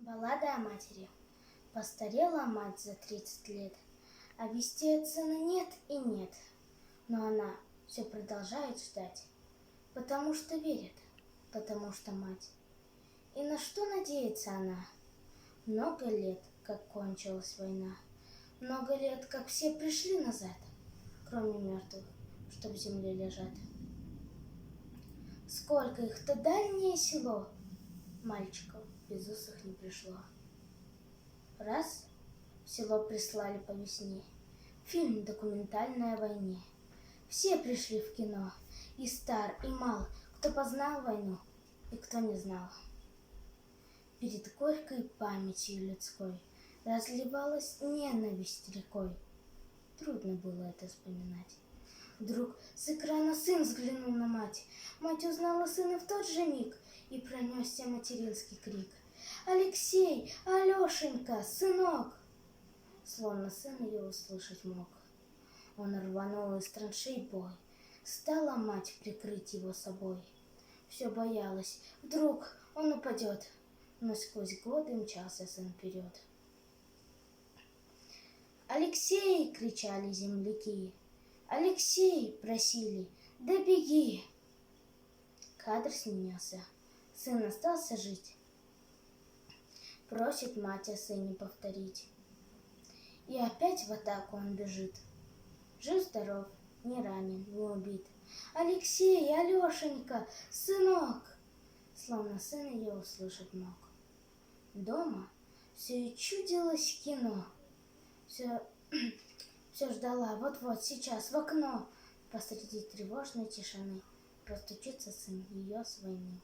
Баллада о матери. Постарела мать за 30 лет, а вести от сына нет и нет. Но она все продолжает ждать, потому что верит, потому что мать. И на что надеется она? Много лет, как кончилась война, много лет, как все пришли назад, кроме мертвых, что в земле лежат. Сколько их то дальнее село, мальчиков безусых не пришло. Раз в село прислали по весне фильм документальный о войне. Все пришли в кино, и стар, и мал, кто познал войну, и кто не знал. Перед горькой памятью людской разливалась ненависть рекой. Трудно было это вспоминать. Вдруг с экрана сын взглянул на мать. Мать узнала сына в тот же миг, и пронесся материнский крик: «Алексей! Алешенька! Сынок!» Словно сын ее услышать мог. Он рванул из траншей бой. Стала мать прикрыть его собой. Все боялась, вдруг он упадет, но сквозь годы мчался сын вперед. «Алексей!» — кричали земляки. «Алексей!» — просили. «Да беги!» Кадр сменился. Сын остался жить. Просит мать о сыне повторить. И опять в атаку он бежит. Жив-здоров, не ранен, не убит. «Алексей! Алешенька! Сынок!» Словно сын ее услышать мог. Дома все и чудилось кино. Все ждала, вот-вот, сейчас, в окно. Посреди тревожной тишины простучится сын ее с войны.